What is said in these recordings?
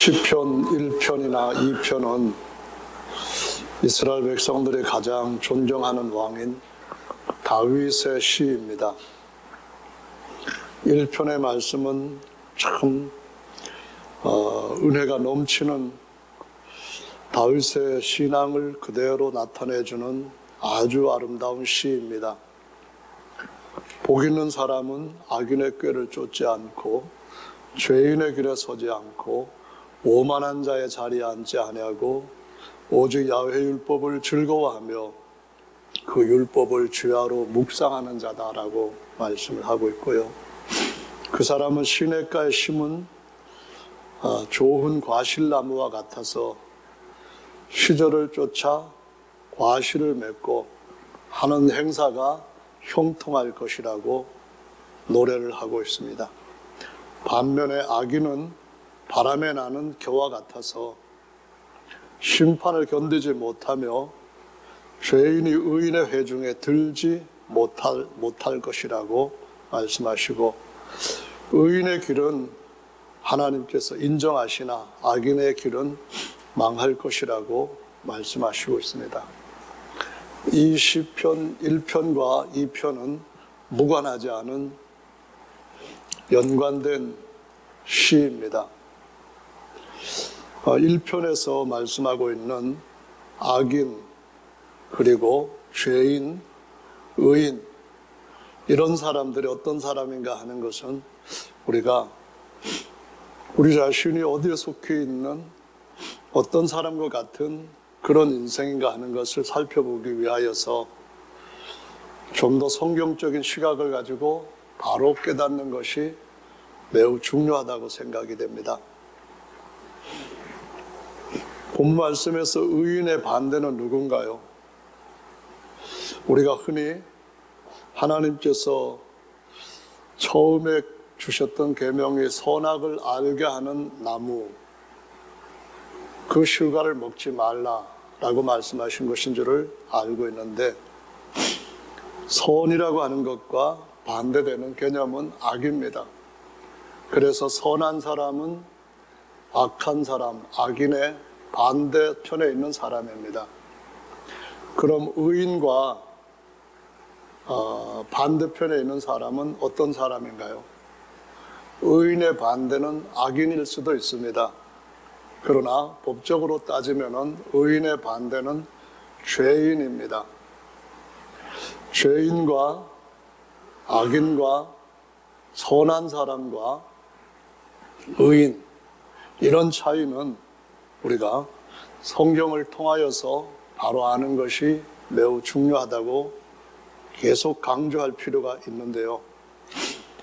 시편 1편이나 2편은 이스라엘 백성들이 가장 존경하는 왕인 다윗의 시입니다. 1편의 말씀은 참 은혜가 넘치는 다윗의 신앙을 그대로 나타내주는 아주 아름다운 시입니다. 복 있는 사람은 악인의 꾀를 쫓지 않고 죄인의 길에 서지 않고 오만한 자의 자리에 앉지 아니하고 오직 야훼 율법을 즐거워하며 그 율법을 주야로 묵상하는 자다라고 말씀을 하고 있고요. 그 사람은 시냇가에 심은 좋은 과실나무와 같아서 시절을 쫓아 과실을 맺고 하는 행사가 형통할 것이라고 노래를 하고 있습니다. 반면에 악인은 바람에 나는 겨와 같아서 심판을 견디지 못하며 죄인이 의인의 회중에 들지 못할 것이라고 말씀하시고, 의인의 길은 하나님께서 인정하시나 악인의 길은 망할 것이라고 말씀하시고 있습니다. 이 시편 1편과 2편은 무관하지 않은 연관된 시입니다. 1편에서 말씀하고 있는 악인, 그리고 죄인, 의인, 이런 사람들이 어떤 사람인가 하는 것은 우리가 우리 자신이 어디에 속해 있는 어떤 사람과 같은 그런 인생인가 하는 것을 살펴보기 위하여서 좀 더 성경적인 시각을 가지고 바로 깨닫는 것이 매우 중요하다고 생각이 됩니다. 본 말씀에서 의인의 반대는 누군가요? 우리가 흔히 하나님께서 처음에 주셨던 계명이 선악을 알게 하는 나무, 그 실과를 먹지 말라라고 말씀하신 것인 줄을 알고 있는데, 선이라고 하는 것과 반대되는 개념은 악입니다. 그래서 선한 사람은 악한 사람, 악인의 반대편에 있는 사람입니다. 그럼 의인과 반대편에 있는 사람은 어떤 사람인가요? 의인의 반대는 악인일 수도 있습니다. 그러나 법적으로 따지면 의인의 반대는 죄인입니다. 죄인과 악인과 선한 사람과 의인, 이런 차이는 우리가 성경을 통하여서 바로 아는 것이 매우 중요하다고 계속 강조할 필요가 있는데요.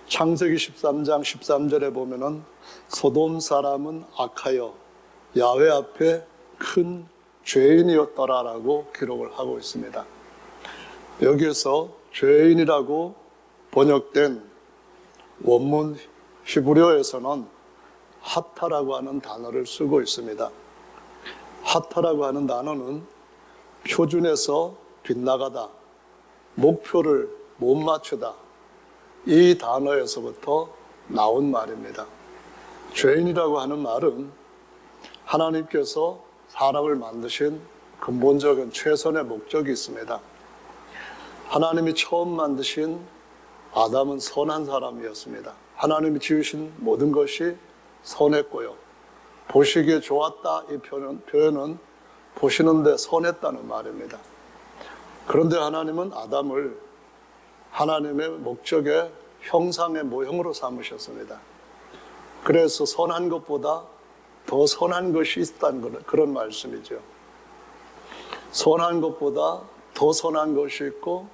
창세기 13장 13절에 보면은 소돔 사람은 악하여 야훼 앞에 큰 죄인이었더라라고 기록을 하고 있습니다. 여기에서 죄인이라고 번역된 원문 히브리어에서는 하타라고 하는 단어를 쓰고 있습니다. 하타라고 하는 단어는 표준에서 빗나가다, 목표를 못 맞추다, 이 단어에서부터 나온 말입니다. 죄인이라고 하는 말은 하나님께서 사람을 만드신 근본적인 최선의 목적이 있습니다. 하나님이 처음 만드신 아담은 선한 사람이었습니다. 하나님이 지으신 모든 것이 선했고요. 보시기에 좋았다, 이 표현은 보시는데 선했다는 말입니다. 그런데 하나님은 아담을 하나님의 목적의 형상의 모형으로 삼으셨습니다. 그래서 선한 것보다 더 선한 것이 있다는 그런 말씀이죠. 선한 것보다 더 선한 것이 있고,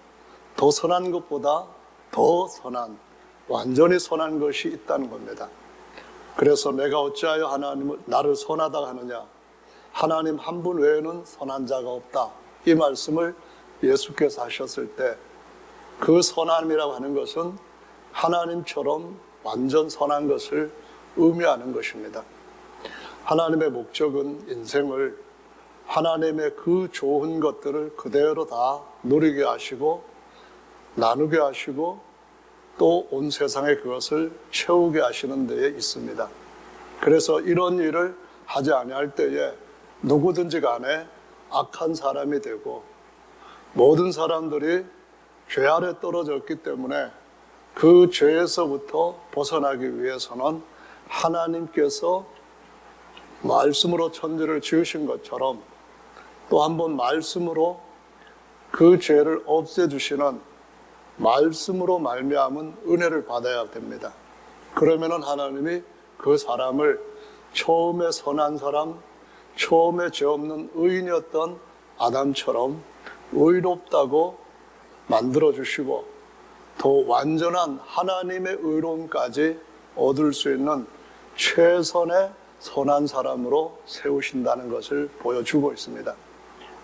더 선한 것보다 더 선한, 완전히 선한 것이 있다는 겁니다. 그래서 내가 어찌하여 하나님을 나를 선하다 하느냐, 하나님 한 분 외에는 선한 자가 없다, 이 말씀을 예수께서 하셨을 때 그 선함이라고 하는 것은 하나님처럼 완전 선한 것을 의미하는 것입니다. 하나님의 목적은 인생을 하나님의 그 좋은 것들을 그대로 다 누리게 하시고 나누게 하시고 또 온 세상에 그것을 채우게 하시는 데에 있습니다. 그래서 이런 일을 하지 아니할 때에 누구든지 간에 악한 사람이 되고 모든 사람들이 죄 아래 떨어졌기 때문에 그 죄에서부터 벗어나기 위해서는 하나님께서 말씀으로 천지를 지으신 것처럼 또 한 번 말씀으로 그 죄를 없애주시는 말씀으로 말미암은 은혜를 받아야 됩니다. 그러면은 하나님이 그 사람을 처음에 선한 사람, 처음에 죄 없는 의인이었던 아담처럼 의롭다고 만들어주시고 더 완전한 하나님의 의로움까지 얻을 수 있는 최선의 선한 사람으로 세우신다는 것을 보여주고 있습니다.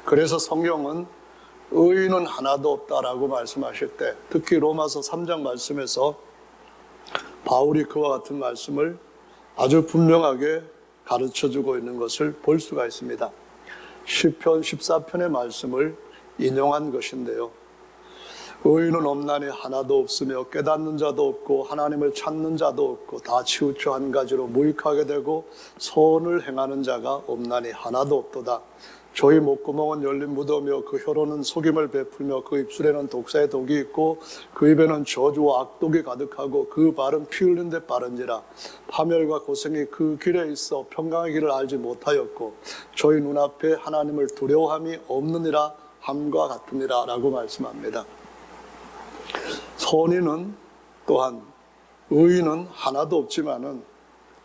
그래서 성경은 의인은 하나도 없다라고 말씀하실 때 특히 로마서 3장 말씀에서 바울이 그와 같은 말씀을 아주 분명하게 가르쳐주고 있는 것을 볼 수가 있습니다. 시편 14편의 말씀을 인용한 것인데요. 의인은 없나니 하나도 없으며 깨닫는 자도 없고 하나님을 찾는 자도 없고 다 치우쳐 한 가지로 무익하게 되고 선을 행하는 자가 없나니 하나도 없도다. 저희 목구멍은 열린 무덤이요 그 혀로는 속임을 베풀며 그 입술에는 독사의 독이 있고 그 입에는 저주와 악독이 가득하고 그 발은 피 흘린 데 빠른지라. 파멸과 고생이 그 길에 있어 평강의 길을 알지 못하였고 저희 눈앞에 하나님을 두려워함이 없느니라 함과 같으니라 라고 말씀합니다. 선인은 또한 의인은 하나도 없지만은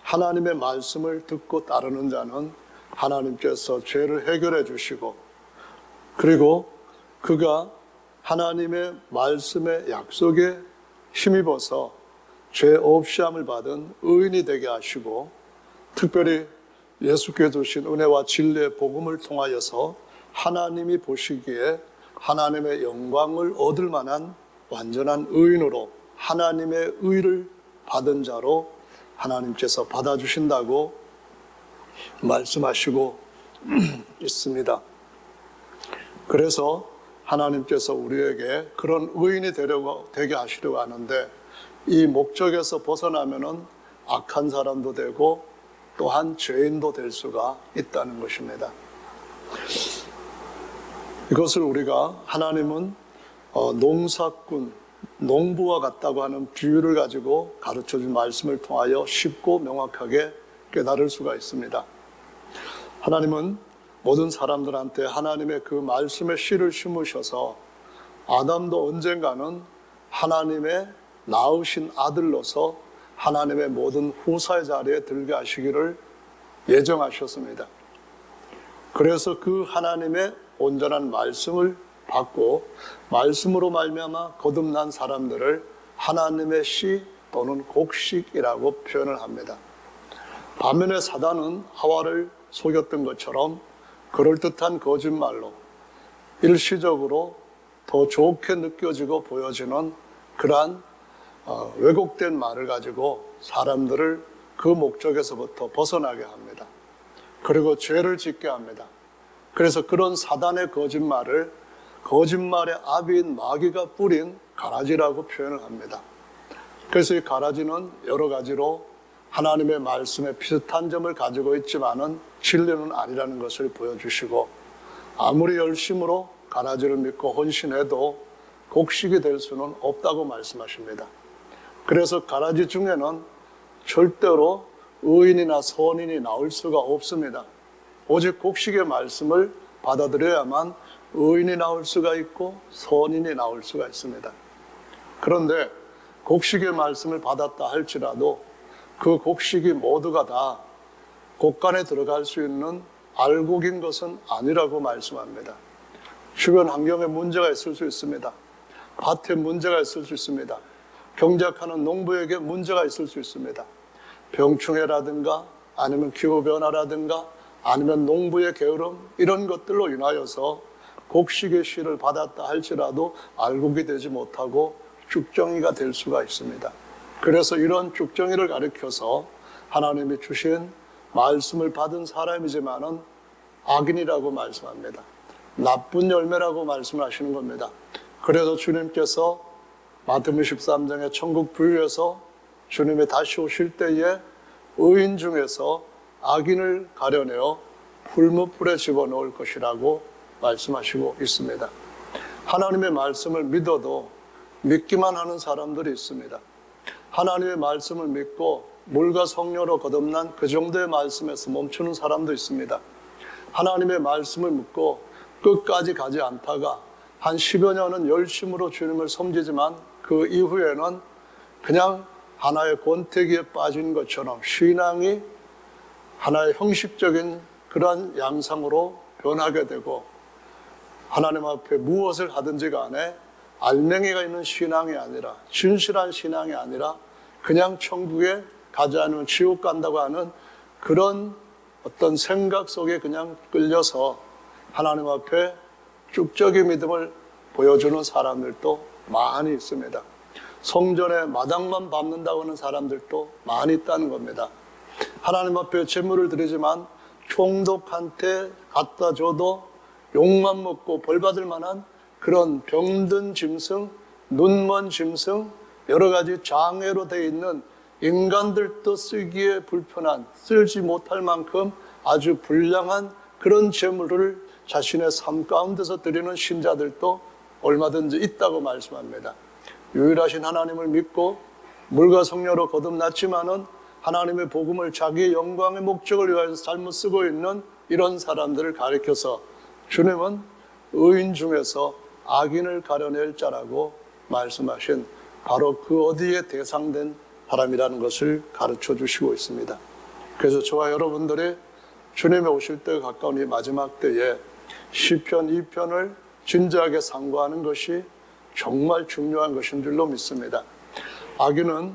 하나님의 말씀을 듣고 따르는 자는 하나님께서 죄를 해결해 주시고 그리고 그가 하나님의 말씀의 약속에 힘입어서 죄 없이 함을 받은 의인이 되게 하시고 특별히 예수께 주신 은혜와 진리의 복음을 통하여서 하나님이 보시기에 하나님의 영광을 얻을 만한 완전한 의인으로 하나님의 의를 받은 자로 하나님께서 받아주신다고 말씀하시고 있습니다. 그래서 하나님께서 우리에게 그런 의인이 되게 하시려고 하는데 이 목적에서 벗어나면은 악한 사람도 되고 또한 죄인도 될 수가 있다는 것입니다. 이것을 우리가 하나님은 농사꾼, 농부와 같다고 하는 비유를 가지고 가르쳐준 말씀을 통하여 쉽고 명확하게 깨달을 수가 있습니다. 하나님은 모든 사람들한테 하나님의 그 말씀의 씨를 심으셔서 아담도 언젠가는 하나님의 낳으신 아들로서 하나님의 모든 후사의 자리에 들게 하시기를 예정하셨습니다. 그래서 그 하나님의 온전한 말씀을 받고 말씀으로 말미암아 거듭난 사람들을 하나님의 씨 또는 곡식이라고 표현을 합니다. 반면에 사단은 하와를 속였던 것처럼 그럴듯한 거짓말로 일시적으로 더 좋게 느껴지고 보여지는 그러한 왜곡된 말을 가지고 사람들을 그 목적에서부터 벗어나게 합니다. 그리고 죄를 짓게 합니다. 그래서 그런 사단의 거짓말을 거짓말의 아비인 마귀가 뿌린 가라지라고 표현을 합니다. 그래서 이 가라지는 여러 가지로 하나님의 말씀에 비슷한 점을 가지고 있지만은 진리는 아니라는 것을 보여주시고 아무리 열심으로 가라지를 믿고 헌신해도 곡식이 될 수는 없다고 말씀하십니다. 그래서 가라지 중에는 절대로 의인이나 선인이 나올 수가 없습니다. 오직 곡식의 말씀을 받아들여야만 의인이 나올 수가 있고 선인이 나올 수가 있습니다. 그런데 곡식의 말씀을 받았다 할지라도 그 곡식이 모두가 다 곡간에 들어갈 수 있는 알곡인 것은 아니라고 말씀합니다. 주변 환경에 문제가 있을 수 있습니다. 밭에 문제가 있을 수 있습니다. 경작하는 농부에게 문제가 있을 수 있습니다. 병충해라든가 아니면 기후변화라든가 아니면 농부의 게으름 이런 것들로 인하여서 곡식의 씨를 받았다 할지라도 알곡이 되지 못하고 쭉정이가 될 수가 있습니다. 그래서 이런 쭉정이를 가리켜서 하나님이 주신 말씀을 받은 사람이지만은 악인이라고 말씀합니다. 나쁜 열매라고 말씀하시는 겁니다. 그래서 주님께서 마태복음 13장의 천국 부유에서 주님이 다시 오실 때에 의인 중에서 악인을 가려내어 풀무불에 집어넣을 것이라고 말씀하시고 있습니다. 하나님의 말씀을 믿어도 믿기만 하는 사람들이 있습니다. 하나님의 말씀을 믿고 물과 성령으로 거듭난 그 정도의 말씀에서 멈추는 사람도 있습니다. 하나님의 말씀을 믿고 끝까지 가지 않다가 한 10여 년은 열심으로 주님을 섬기지만 그 이후에는 그냥 하나의 권태기에 빠진 것처럼 신앙이 하나의 형식적인 그러한 양상으로 변하게 되고 하나님 앞에 무엇을 하든지 간에 알맹이가 있는 신앙이 아니라 진실한 신앙이 아니라 그냥 천국에 가지 않으면 지옥 간다고 하는 그런 어떤 생각 속에 그냥 끌려서 하나님 앞에 쭉적이 믿음을 보여주는 사람들도 많이 있습니다. 성전에 마당만 밟는다고 하는 사람들도 많이 있다는 겁니다. 하나님 앞에 제물을 드리지만 총독한테 갖다 줘도 욕만 먹고 벌받을 만한 그런 병든 짐승, 눈먼 짐승, 여러 가지 장애로 되어 있는 인간들도 쓰기에 불편한, 쓸지 못할 만큼 아주 불량한 그런 제물을 자신의 삶 가운데서 드리는 신자들도 얼마든지 있다고 말씀합니다. 유일하신 하나님을 믿고 물과 성령으로 거듭났지만은 하나님의 복음을 자기의 영광의 목적을 위하여 잘못 쓰고 있는 이런 사람들을 가리켜서 주님은 의인 중에서 악인을 가려낼 자라고 말씀하신 바로 그 어디에 대상된 사람이라는 것을 가르쳐 주시고 있습니다. 그래서 저와 여러분들이 주님이 오실 때 가까운 이 마지막 때에 시편 2편을 진지하게 상고하는 것이 정말 중요한 것인 줄로 믿습니다. 악인은,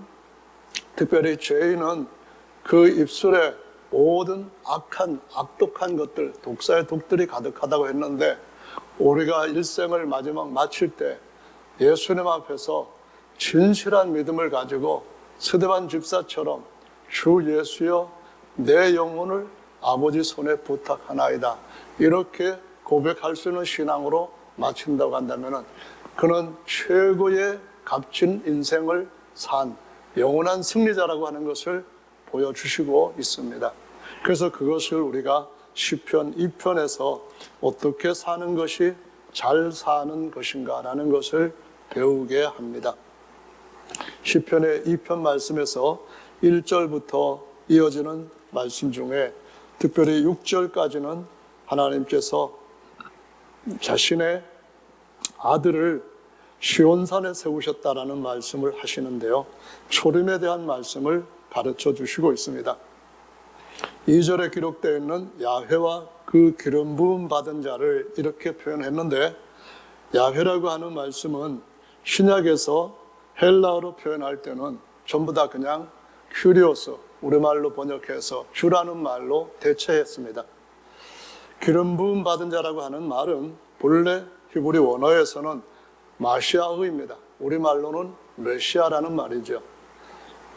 특별히 죄인은 그 입술에 모든 악한, 악독한 것들, 독사의 독들이 가득하다고 했는데 우리가 일생을 마지막 마칠 때 예수님 앞에서 진실한 믿음을 가지고 스데반 집사처럼 주 예수여 내 영혼을 아버지 손에 부탁하나이다 이렇게 고백할 수 있는 신앙으로 마친다고 한다면 그는 최고의 값진 인생을 산 영원한 승리자라고 하는 것을 보여주시고 있습니다. 그래서 그것을 우리가 시편 2편에서 어떻게 사는 것이 잘 사는 것인가라는 것을 배우게 합니다. 시편의 2편 말씀에서 1절부터 이어지는 말씀 중에 특별히 6절까지는 하나님께서 자신의 아들을 시온산에 세우셨다라는 말씀을 하시는데요. 초림에 대한 말씀을 가르쳐 주시고 있습니다. 2절에 기록되어 있는 야훼와 그 기름 부음 받은 자를 이렇게 표현했는데 야훼라고 하는 말씀은 신약에서 헬라어로 표현할 때는 전부 다 그냥 큐리오스, 우리말로 번역해서 주라는 말로 대체했습니다. 기름 부음 받은 자라고 하는 말은 본래 히브리 원어에서는 마시아어입니다. 우리말로는 메시아라는 말이죠.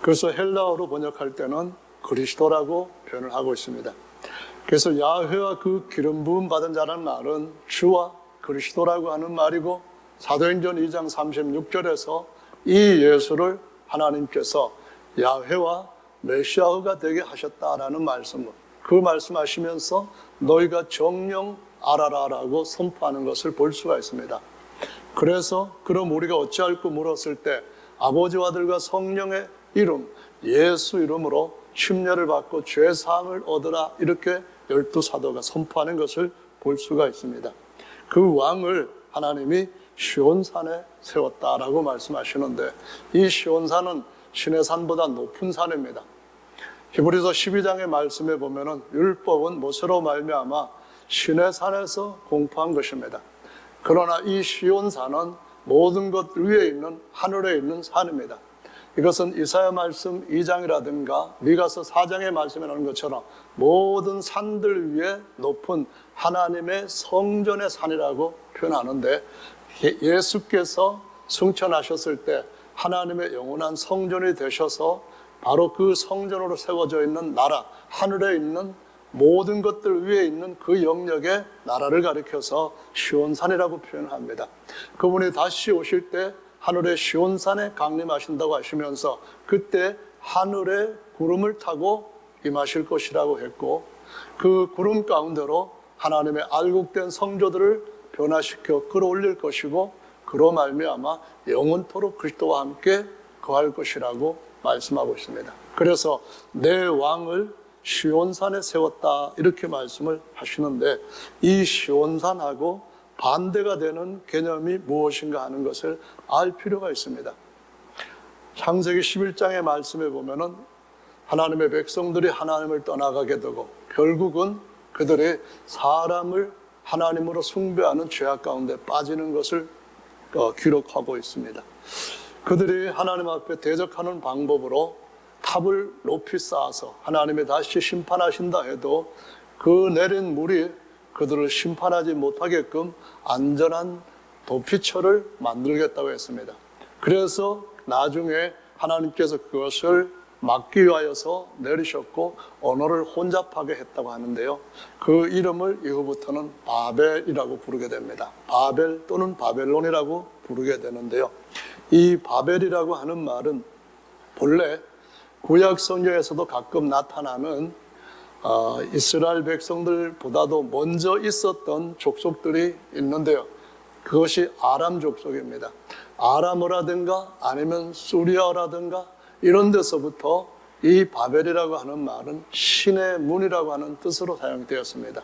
그래서 헬라어로 번역할 때는 그리스도라고 표현을 하고 있습니다. 그래서 야훼와 그 기름 부음 받은 자라는 말은 주와 그리스도라고 하는 말이고 사도행전 2장 36절에서 이 예수를 하나님께서 야훼와 메시아가 되게 하셨다라는 말씀을 그 말씀하시면서 너희가 정령 알아라라고 선포하는 것을 볼 수가 있습니다. 그래서 그럼 우리가 어찌할꼬 물었을 때 아버지와 아들과 성령의 이름 예수 이름으로 침례를 받고 죄사함을 얻으라 이렇게 12사도가 선포하는 것을 볼 수가 있습니다. 그 왕을 하나님이 시온산에 세웠다라고 말씀하시는데 이 시온산은 시내산보다 높은 산입니다. 히브리서 12장의 말씀에 보면은 율법은 모세로 말미암아 시내산에서 공포한 것입니다. 그러나 이 시온산은 모든 것 위에 있는 하늘에 있는 산입니다. 이것은 이사야 말씀 2장이라든가 미가서 4장의 말씀에 나오는 것처럼 모든 산들 위에 높은 하나님의 성전의 산이라고 표현하는데 예수께서 승천하셨을 때 하나님의 영원한 성전이 되셔서 바로 그 성전으로 세워져 있는 나라, 하늘에 있는 모든 것들 위에 있는 그 영역의 나라를 가리켜서 시온산이라고 표현합니다. 그분이 다시 오실 때 하늘의 시온산에 강림하신다고 하시면서 그때 하늘의 구름을 타고 임하실 것이라고 했고, 그 구름 가운데로 하나님의 알곡된 성도들을 변화시켜 끌어올릴 것이고, 그로 말미암아 영원토록 그리스도와 함께 거할 것이라고 말씀하고 있습니다. 그래서 내 왕을 시온산에 세웠다 이렇게 말씀을 하시는데, 이 시온산하고 반대가 되는 개념이 무엇인가 하는 것을 알 필요가 있습니다. 창세기 11장의 말씀에 보면은 하나님의 백성들이 하나님을 떠나가게 되고 결국은 그들이 사람을 하나님으로 숭배하는 죄악 가운데 빠지는 것을 기록하고 있습니다. 그들이 하나님 앞에 대적하는 방법으로 탑을 높이 쌓아서 하나님이 다시 심판하신다 해도 그 내린 물이 그들을 심판하지 못하게끔 안전한 도피처를 만들겠다고 했습니다. 그래서 나중에 하나님께서 그것을 막기 위하여서 내리셨고 언어를 혼잡하게 했다고 하는데요, 그 이름을 이후부터는 바벨이라고 부르게 됩니다. 바벨 또는 바벨론이라고 부르게 되는데요, 이 바벨이라고 하는 말은 본래 구약 성경에서도 가끔 나타나는 이스라엘 백성들보다도 먼저 있었던 족속들이 있는데요, 그것이 아람 족속입니다. 아람어라든가 아니면 수리아어라든가 이런 데서부터 이 바벨이라고 하는 말은 신의 문이라고 하는 뜻으로 사용되었습니다.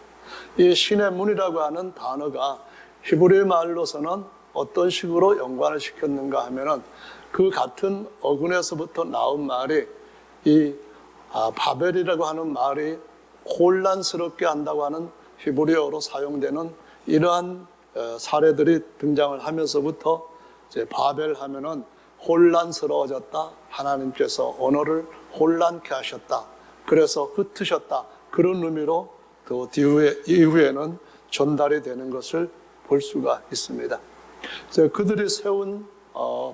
이 신의 문이라고 하는 단어가 히브리 말로서는 어떤 식으로 연관을 시켰는가 하면은 그 같은 어근에서부터 나온 말이 이 바벨이라고 하는 말이 혼란스럽게 한다고 하는 히브리어로 사용되는 이러한 사례들이 등장을 하면서부터 이제 바벨 하면은 혼란스러워졌다, 하나님께서 언어를 혼란케 하셨다, 그래서 흩으셨다, 그런 의미로 또 이후에는 전달이 되는 것을 볼 수가 있습니다. 그들이 세운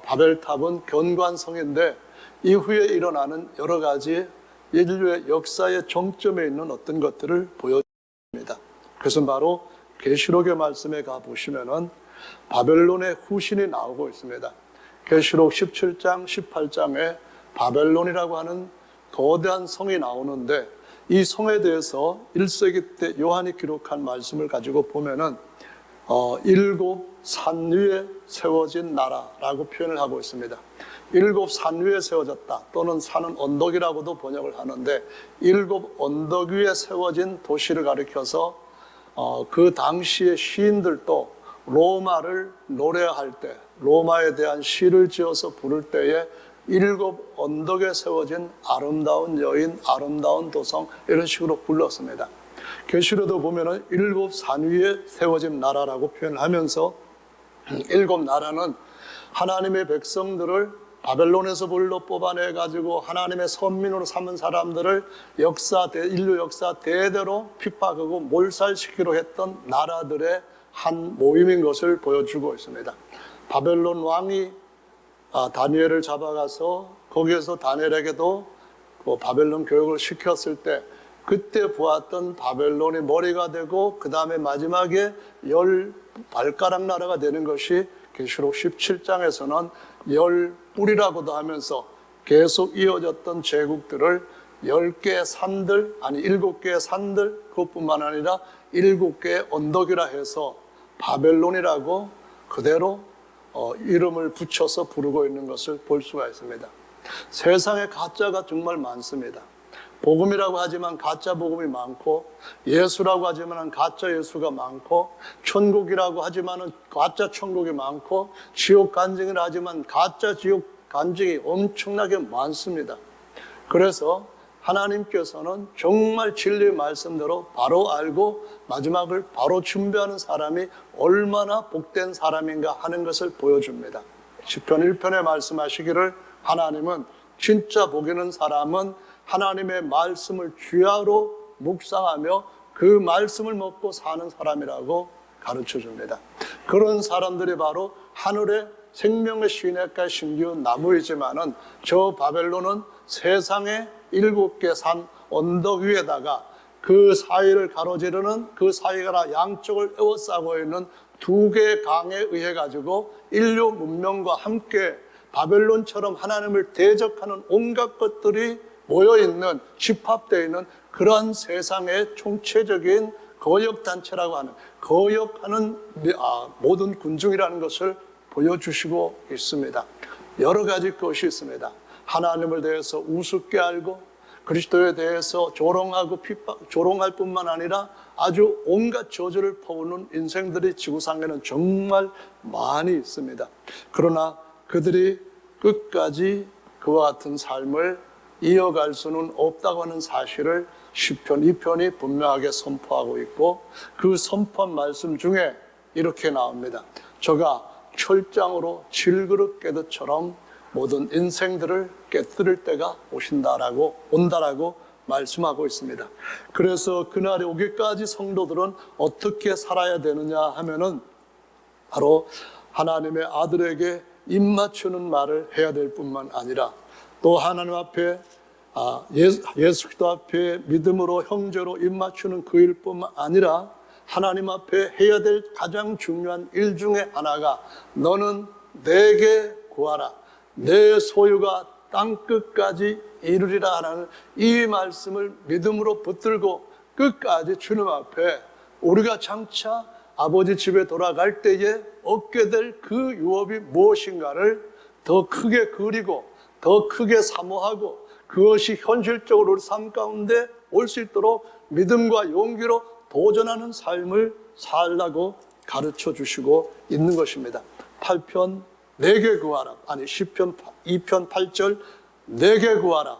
바벨탑은 견관성인데 이후에 일어나는 여러 가지 인류의 역사의 정점에 있는 어떤 것들을 보여줍니다. 그것은 바로 계시록의 말씀에 가보시면은 바벨론의 후신이 나오고 있습니다. 계시록 17장, 18장에 바벨론이라고 하는 거대한 성이 나오는데, 이 성에 대해서 1세기 때 요한이 기록한 말씀을 가지고 보면은 7 산 위에 세워진 나라라고 표현을 하고 있습니다. 7 산 위에 세워졌다, 또는 산은 언덕이라고도 번역을 하는데 7 언덕 위에 세워진 도시를 가리켜서 그 당시의 시인들도 로마를 노래할 때, 로마에 대한 시를 지어서 부를 때에 7 언덕에 세워진 아름다운 여인, 아름다운 도성, 이런 식으로 불렀습니다. 계시록도 보면은 7 산 위에 세워진 나라라고 표현하면서 7 나라는 하나님의 백성들을 바벨론에서 불러 뽑아내가지고 하나님의 선민으로 삼은 사람들을 인류 역사 대대로 핍박하고 몰살시키려 했던 나라들의 한 모임인 것을 보여주고 있습니다. 바벨론 왕이 다니엘을 잡아가서 거기에서 다니엘에게도 바벨론 교육을 시켰을 때 그때 보았던 바벨론이 머리가 되고 그 다음에 마지막에 10발가락 나라가 되는 것이 계시록 17장에서는 10뿔이라고도 하면서 계속 이어졌던 제국들을 10개의 산들, 아니 7개의 산들, 그것뿐만 아니라 7개의 언덕이라 해서 바벨론이라고 그대로 이름을 붙여서 부르고 있는 것을 볼 수가 있습니다. 세상에 가짜가 정말 많습니다. 복음이라고 하지만 가짜 복음이 많고, 예수라고 하지만 가짜 예수가 많고, 천국이라고 하지만 가짜 천국이 많고, 지옥 간증이라 하지만 가짜 지옥 간증이 엄청나게 많습니다. 그래서 하나님께서는 정말 진리의 말씀대로 바로 알고 마지막을 바로 준비하는 사람이 얼마나 복된 사람인가 하는 것을 보여줍니다. 시편 1편에 말씀하시기를 하나님은 진짜 복 있는 사람은 하나님의 말씀을 주야로 묵상하며 그 말씀을 먹고 사는 사람이라고 가르쳐 줍니다. 그런 사람들이 바로 하늘의 생명의 시내가에 심기운 나무이지만은 저 바벨론은 세상의 7개 산 언덕 위에다가 그 사이를 가로지르는, 그 사이가 양쪽을 에워싸고 있는 2개의 강에 의해 가지고 인류 문명과 함께 바벨론처럼 하나님을 대적하는 온갖 것들이 모여있는, 집합되어 있는 그러한 세상의 총체적인 거역단체라고 하는, 거역하는 모든 군중이라는 것을 보여주시고 있습니다. 여러 가지 것이 있습니다. 하나님을 대해서 우습게 알고 그리스도에 대해서 조롱하고 조롱할 뿐만 아니라 아주 온갖 저주를 퍼오는 인생들이 지구상에는 정말 많이 있습니다. 그러나 그들이 끝까지 그와 같은 삶을 이어갈 수는 없다고 하는 사실을 시편 2편이 분명하게 선포하고 있고, 그 선포한 말씀 중에 이렇게 나옵니다. 저가 철장으로 질그릇 깨듯처럼 모든 인생들을 깨뜨릴 때가 온다라고 말씀하고 있습니다. 그래서 그날이 오기까지 성도들은 어떻게 살아야 되느냐 하면은 바로 하나님의 아들에게 입맞추는 말을 해야 될 뿐만 아니라 또 하나님 앞에 예수 그리스도 앞에 믿음으로 형제로 입맞추는 그 일뿐만 아니라 하나님 앞에 해야 될 가장 중요한 일 중에 하나가 너는 내게 구하라, 내 소유가 땅끝까지 이루리라 하는 이 말씀을 믿음으로 붙들고 끝까지 주님 앞에 우리가 장차 아버지 집에 돌아갈 때에 얻게 될 그 유업이 무엇인가를 더 크게 그리고 더 크게 사모하고 그것이 현실적으로 우리 삶 가운데 올 수 있도록 믿음과 용기로 도전하는 삶을 살라고 가르쳐 주시고 있는 것입니다. 8편 내게 구하라, 시편 2편 8절 내게 구하라,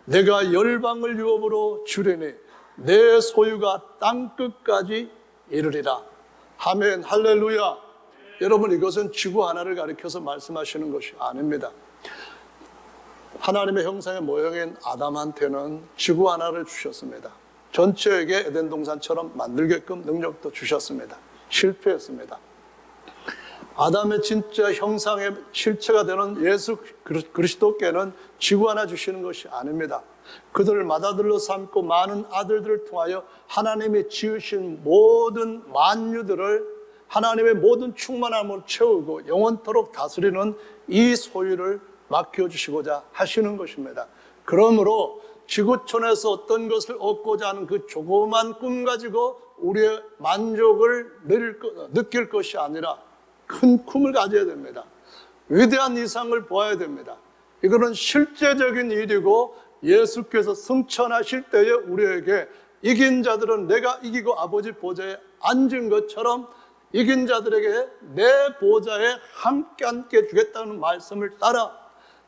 내가 열방을 유업으로 주리니 내 소유가 땅끝까지 이르리라. 아멘, 할렐루야. 여러분, 이것은 지구 하나를 가리켜서 말씀하시는 것이 아닙니다. 하나님의 형상의 모형인 아담한테는 지구 하나를 주셨습니다. 전체에게 에덴 동산처럼 만들게끔 능력도 주셨습니다. 실패했습니다. 아담의 진짜 형상의 실체가 되는 예수 그리스도께는 지구 하나 주시는 것이 아닙니다. 그들을 맏아들로 삼고 많은 아들들을 통하여 하나님이 지으신 모든 만유들을 하나님의 모든 충만함을 채우고 영원토록 다스리는 이 소유를 맡겨주시고자 하시는 것입니다. 그러므로 지구촌에서 어떤 것을 얻고자 하는 그 조그만 꿈 가지고 우리의 만족을 느낄 것이 아니라 큰 꿈을 가져야 됩니다. 위대한 이상을 보아야 됩니다. 이거는 실제적인 일이고 예수께서 승천하실 때에 우리에게 이긴 자들은 내가 이기고 아버지 보좌에 앉은 것처럼 이긴 자들에게 내 보좌에 함께 앉게 주겠다는 말씀을 따라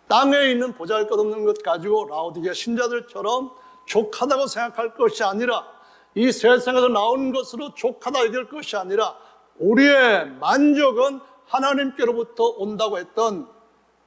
땅에 있는 보잘것없는 것 가지고 라오디게아 신자들처럼 족하다고 생각할 것이 아니라 이 세상에서 나오는 것으로 족하다 여길 것이 아니라 우리의 만족은 하나님께로부터 온다고 했던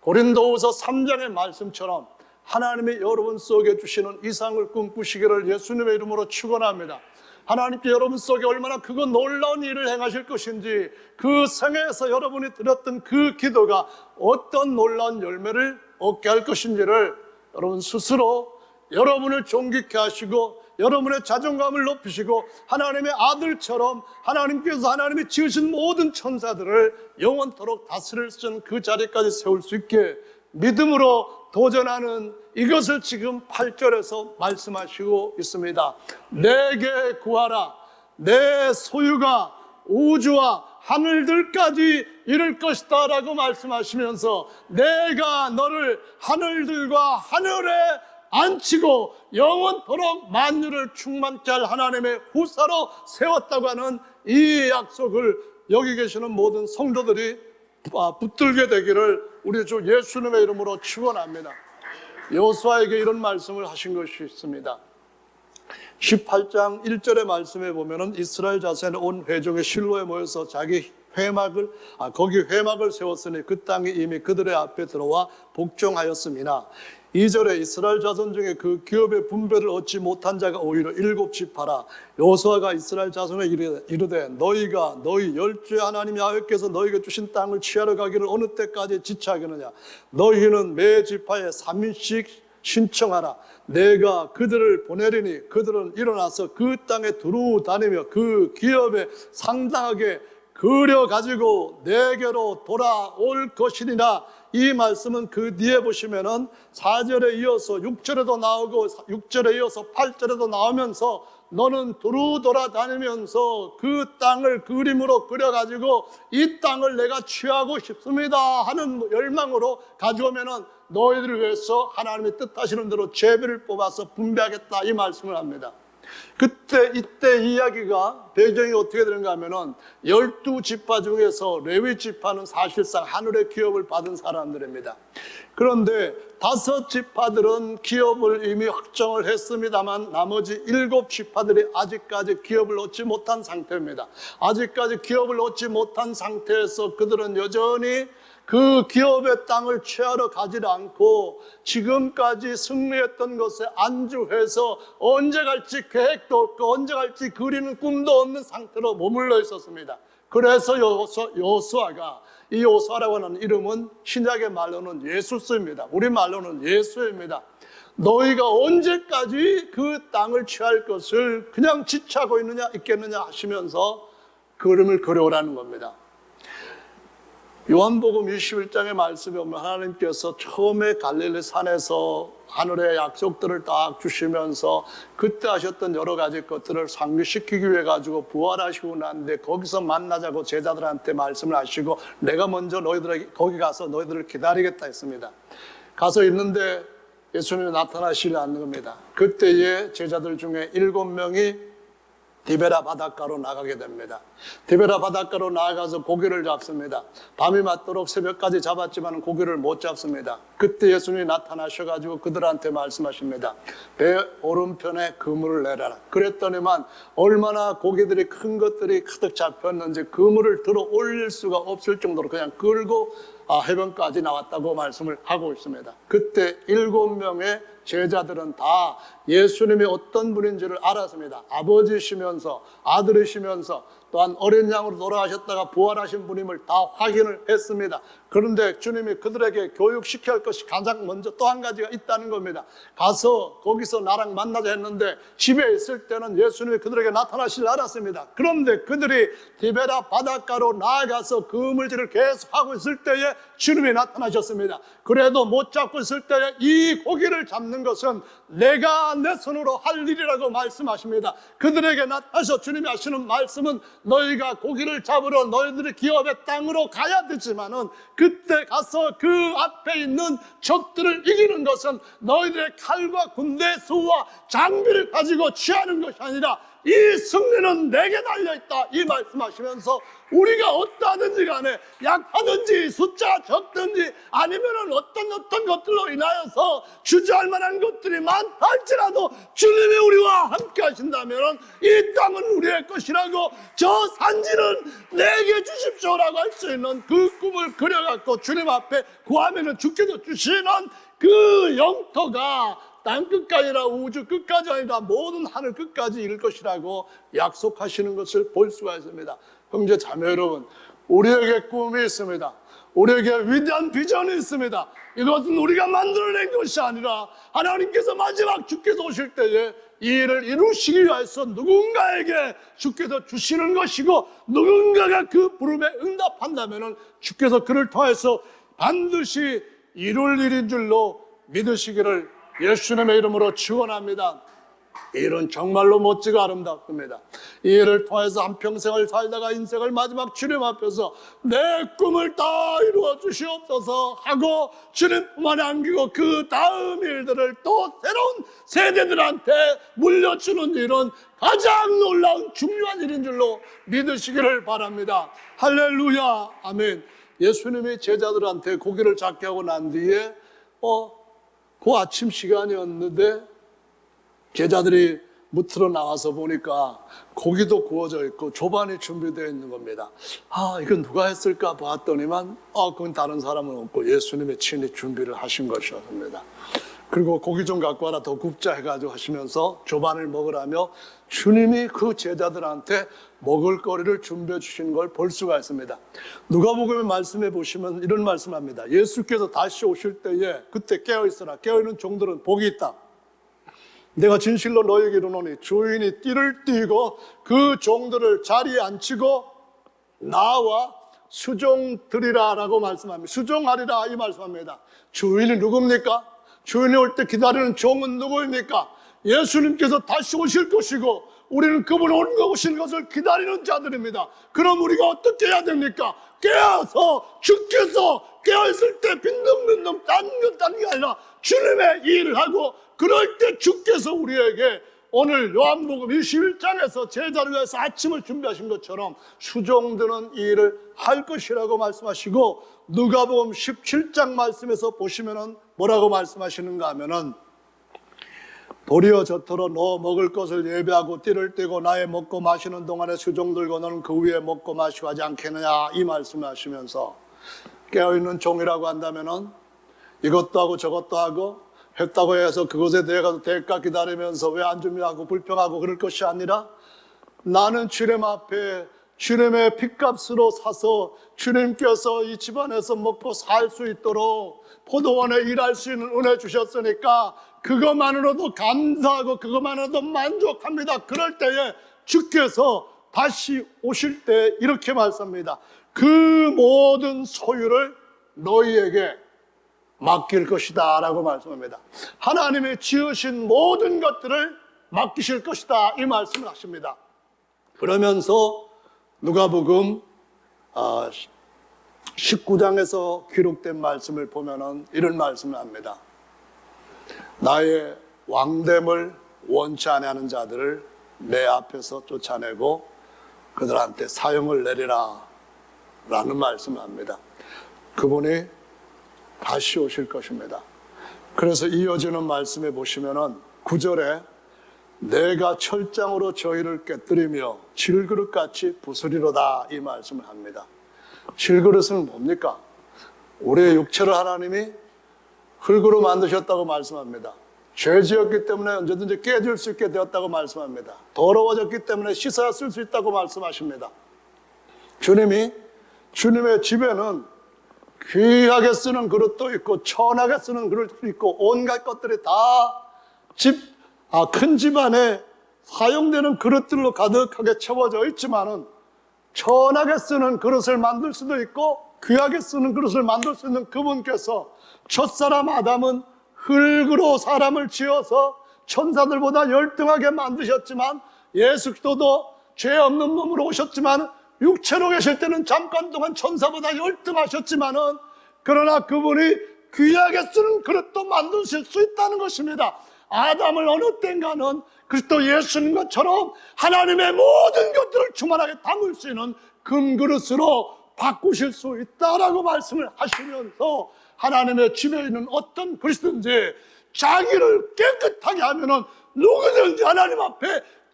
고린도후서 3장의 말씀처럼 하나님이 여러분 속에 주시는 이상을 꿈꾸시기를 예수님의 이름으로 축원합니다. 하나님께 여러분 속에 얼마나 그거 놀라운 일을 행하실 것인지, 그 생애에서 여러분이 드렸던 그 기도가 어떤 놀라운 열매를 얻게 할 것인지를 여러분 스스로 여러분을 존귀케 하시고 여러분의 자존감을 높이시고 하나님의 아들처럼 하나님께서 하나님이 지으신 모든 천사들을 영원토록 다스릴 수 있는 그 자리까지 세울 수 있게 믿음으로 도전하는 이것을 지금 8절에서 말씀하시고 있습니다. 내게 구하라, 내 소유가 우주와 하늘들까지 이를 것이다 라고 말씀하시면서 내가 너를 하늘들과 하늘에 안치고 영원토록 만유를 충만케 할 하나님의 후사로 세웠다고 하는 이 약속을 여기 계시는 모든 성도들이 붙들게 되기를 우리 주 예수님의 이름으로 축원합니다. 여호수아에게 이런 말씀을 하신 것이 있습니다. 18장 1절의 말씀에 보면은 이스라엘 자손의 온 회중의 실로에 모여서 자기 거기 회막을 세웠으니 그 땅이 이미 그들의 앞에 들어와 복종하였음이나 2절에 이스라엘 자손 중에 그 기업의 분배를 얻지 못한 자가 오히려 7지파라. 여호수아가 이스라엘 자손에 이르되 너희가 너희 열주의 하나님 야훼께서 너희에게 주신 땅을 취하러 가기를 어느 때까지 지체하겠느냐. 너희는 매 지파에 3인씩 신청하라. 내가 그들을 보내리니 그들은 일어나서 그 땅에 두루 다니며 그 기업에 상당하게 그려 가지고 내게로 돌아올 것이니라. 이 말씀은 그 뒤에 보시면은 4절에 이어서 6절에도 나오고 6절에 이어서 8절에도 나오면서 너는 두루 돌아다니면서 그 땅을 그림으로 그려가지고 이 땅을 내가 취하고 싶습니다 하는 열망으로 가져오면은 너희들을 위해서 하나님이 뜻하시는 대로 제비를 뽑아서 분배하겠다 이 말씀을 합니다. 이때 이야기가 배경이 어떻게 되는가 하면은 12지파 중에서 레위 지파는 사실상 하늘의 기업을 받은 사람들입니다. 그런데 5지파들은 기업을 이미 확정을 했습니다만 나머지 7지파들이 아직까지 기업을 얻지 못한 상태입니다. 아직까지 기업을 얻지 못한 상태에서 그들은 여전히 그 기업의 땅을 취하러 가지 않고 지금까지 승리했던 것에 안주해서 언제 갈지 계획도 없고 언제 갈지 그리는 꿈도 없는 상태로 머물러 있었습니다. 그래서 여호수아가, 이 여호수아라고 하는 이름은 신약의 말로는 예수스입니다. 우리 말로는 예수입니다. 너희가 언제까지 그 땅을 취할 것을 그냥 지체하고 있겠느냐 하시면서 그림을 그려오라는 겁니다. 요한복음 21장의 말씀에 보면 하나님께서 처음에 갈릴리 산에서 하늘의 약속들을 딱 주시면서 그때 하셨던 여러 가지 것들을 상기시키기 위해 가지고 부활하시고 난데 거기서 만나자고 제자들한테 말씀을 하시고 내가 먼저 너희들에게 거기 가서 너희들을 기다리겠다 했습니다. 가서 있는데 예수님이 나타나시지 않는 겁니다. 그때에 제자들 중에 7명이 디베라 바닷가로 나가게 됩니다. 디베라 바닷가로 나가서 고기를 잡습니다. 밤이 맞도록 새벽까지 잡았지만 고기를 못 잡습니다. 그때 예수님이 나타나셔가지고 그들한테 말씀하십니다. 배 오른편에 그물을 내라라. 그랬더니만 얼마나 고기들이 큰 것들이 가득 잡혔는지 그물을 들어 올릴 수가 없을 정도로 그냥 끌고 해변까지 나왔다고 말씀을 하고 있습니다. 그때 7명의 제자들은 다 예수님이 어떤 분인지를 알았습니다. 아버지시면서 아들이시면서 또한 어린 양으로 돌아가셨다가 부활하신 분임을 다 확인을 했습니다. 그런데 주님이 그들에게 교육시켜야 할 것이 가장 먼저 또 한 가지가 있다는 겁니다. 가서 거기서 나랑 만나자 했는데 집에 있을 때는 예수님이 그들에게 나타나실 알았습니다. 그런데 그들이 디베라 바닷가로 나아가서 그물질을 계속 하고 있을 때에 주님이 나타나셨습니다. 그래도 못 잡고 있을 때에 이 고기를 잡는 것은 내가 내 손으로 할 일이라고 말씀하십니다. 그들에게 나타나서 주님이 하시는 말씀은 너희가 고기를 잡으러 너희들의 기업의 땅으로 가야 되지만은 그때 가서 그 앞에 있는 적들을 이기는 것은 너희들의 칼과 군대 수와 장비를 가지고 취하는 것이 아니라 이 승리는 내게 달려있다 이 말씀하시면서 우리가 어떠하든지 간에 약하든지 숫자가 적든지 아니면은 어떤 것들로 인하여서 주저할 만한 것들이 많다 할지라도 주님이 우리와 함께 하신다면은 이 땅은 우리의 것이라고 저 산지는 내게 주십시오라고 할 수 있는 그 꿈을 그려갖고 주님 앞에 구하면은 주께서 주시는 그 영토가 땅 끝까지 아니라 우주 끝까지 아니라 모든 하늘 끝까지 이룰 것이라고 약속하시는 것을 볼 수가 있습니다. 형제 자매 여러분, 우리에게 꿈이 있습니다. 우리에게 위대한 비전이 있습니다. 이것은 우리가 만들어낸 것이 아니라 하나님께서 마지막 주께서 오실 때에 이 일을 이루시기 위해서 누군가에게 주께서 주시는 것이고 누군가가 그 부름에 응답한다면 주께서 그를 통해서 반드시 이룰 일인 줄로 믿으시기를 예수님의 이름으로 축원합니다. 이 일은 정말로 멋지고 아름답습니다. 이 일을 통해서 한평생을 살다가 인생을 마지막 주님 앞에서 내 꿈을 다 이루어 주시옵소서 하고 주님만에 안기고 그 다음 일들을 또 새로운 세대들한테 물려주는 일은 가장 놀라운 중요한 일인 줄로 믿으시기를 바랍니다. 할렐루야, 아멘. 예수님이 제자들한테 고기를 잡게 하고 난 뒤에 그 아침 시간이었는데 제자들이 무트로 나와서 보니까 고기도 구워져 있고 조반이 준비되어 있는 겁니다. 이건 누가 했을까 봤더니만 그건 다른 사람은 없고 예수님이 친히 준비를 하신 것이었습니다. 그리고 고기 좀 갖고 와라 더 굽자 해가지고 하시면서 조반을 먹으라며 주님이 그 제자들한테 먹을 거리를 준비해 주신 걸 볼 수가 있습니다. 누가복음의 말씀해 보시면 이런 말씀합니다. 예수께서 다시 오실 때에 그때 깨어있으라. 깨어있는 종들은 복이 있다. 내가 진실로 너에게 이르노니 주인이 띠를 띠고 그 종들을 자리에 앉히고 나와 수종드리라 라고 말씀합니다. 수종하리라 이 말씀합니다. 주인이 누굽니까? 주인이 올 때 기다리는 종은 누구입니까? 예수님께서 다시 오실 것이고 우리는 그분 오시는 것을 기다리는 자들입니다. 그럼 우리가 어떻게 해야 됩니까? 깨어서 주께서 깨어있을 때 빈둥빈둥 딴 게 아니라 주님의 일을 하고, 그럴 때 주께서 우리에게 오늘 요한복음 21장에서 제자를 위해서 아침을 준비하신 것처럼 수종드는 일을 할 것이라고 말씀하시고, 누가복음 17장 말씀에서 보시면은 뭐라고 말씀하시는가 하면은, 도리어 저토록 너 먹을 것을 예배하고 띠를 떼고 나의 먹고 마시는 동안에 수종들고 너는 그 위에 먹고 마시고 하지 않겠느냐 이 말씀을 하시면서, 깨어있는 종이라고 한다면은 이것도 하고 저것도 하고 했다고 해서 그것에 대해 가서 대가 기다리면서 왜 안 준비하고 불평하고 그럴 것이 아니라, 나는 주님 앞에 주님의 핏값으로 사서 주님께서 이 집안에서 먹고 살 수 있도록 포도원에 일할 수 있는 은혜 주셨으니까 그것만으로도 감사하고 그것만으로도 만족합니다. 그럴 때에 주께서 다시 오실 때 이렇게 말씀합니다. 그 모든 소유를 너희에게 맡길 것이다 라고 말씀합니다. 하나님이 지으신 모든 것들을 맡기실 것이다 이 말씀을 하십니다. 그러면서 누가복음 19장에서 기록된 말씀을 보면은 이런 말씀을 합니다. 나의 왕됨을 원치 아니하는 자들을 내 앞에서 쫓아내고 그들한테 사형을 내리라 라는 말씀을 합니다. 그분이 다시 오실 것입니다. 그래서 이어지는 말씀에 보시면은 9절에 내가 철장으로 저희를 깨뜨리며 질그릇같이 부수리로다 이 말씀을 합니다. 질그릇은 뭡니까? 우리의 육체를 하나님이 흙으로 만드셨다고 말씀합니다. 죄 지었기 때문에 언제든지 깨질 수 있게 되었다고 말씀합니다. 더러워졌기 때문에 씻어야 쓸 수 있다고 말씀하십니다. 주님이 주님의 집에는 귀하게 쓰는 그릇도 있고 천하게 쓰는 그릇도 있고 온갖 것들이 다 큰 집안에 사용되는 그릇들로 가득하게 채워져 있지만은 천하게 쓰는 그릇을 만들 수도 있고 귀하게 쓰는 그릇을 만들 수 있는 그분께서 첫사람 아담은 흙으로 사람을 지어서 천사들보다 열등하게 만드셨지만, 예수 그리스도도 죄 없는 몸으로 오셨지만 육체로 계실 때는 잠깐 동안 천사보다 열등하셨지만은, 그러나 그분이 귀하게 쓰는 그릇도 만드실 수 있다는 것입니다. 아담을 어느 땐가는 그리스도 예수님처럼 하나님의 모든 것들을 충만하게 담을 수 있는 금그릇으로 바꾸실 수 있다라고 말씀을 하시면서, 하나님의 집에 있는 어떤 그릇든지 자기를 깨끗하게 하면은 누구든지 하나님 앞에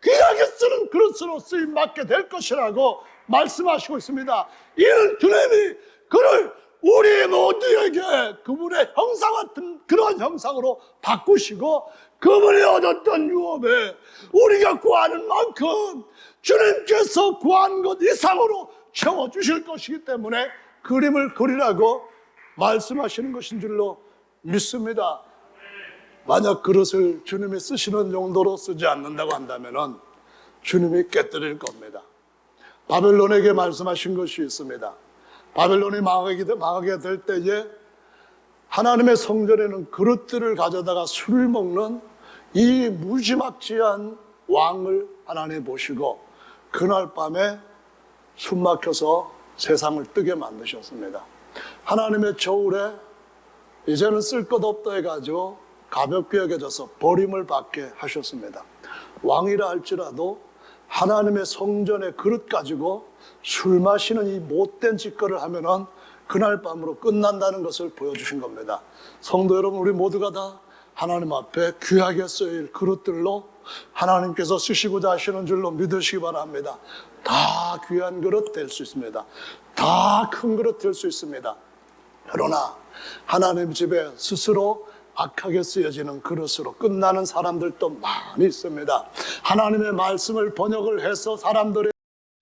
귀하게 쓰는 그릇으로 쓰임 받게 될 것이라고 말씀하시고 있습니다. 이는 주님이 그를 우리 모두에게 그분의 형상 같은 그런 형상으로 바꾸시고, 그분이 얻었던 유업에 우리가 구하는 만큼 주님께서 구한 것 이상으로 채워주실 것이기 때문에 그림을 그리라고 말씀하시는 것인 줄로 믿습니다. 만약 그릇을 주님이 쓰시는 용도로 쓰지 않는다고 한다면 주님이 깨뜨릴 겁니다. 바벨론에게 말씀하신 것이 있습니다. 바벨론이 망하게 될 때에 하나님의 성전에는 그릇들을 가져다가 술을 먹는 이 무지막지한 왕을 하나님 보시고 그날 밤에 숨 막혀서 세상을 뜨게 만드셨습니다. 하나님의 저울에 이제는 쓸 것 없다 해가지고 가볍게 여겨져서 버림을 받게 하셨습니다. 왕이라 할지라도 하나님의 성전의 그릇 가지고 술 마시는 이 못된 짓거리를 하면은 그날 밤으로 끝난다는 것을 보여주신 겁니다. 성도 여러분, 우리 모두가 다 하나님 앞에 귀하게 쓰일 그릇들로 하나님께서 쓰시고자 하시는 줄로 믿으시기 바랍니다. 다 귀한 그릇 될 수 있습니다. 다 큰 그릇 될 수 있습니다. 그러나 하나님 집에 스스로 악하게 쓰여지는 그릇으로 끝나는 사람들도 많이 있습니다. 하나님의 말씀을 번역을 해서 사람들의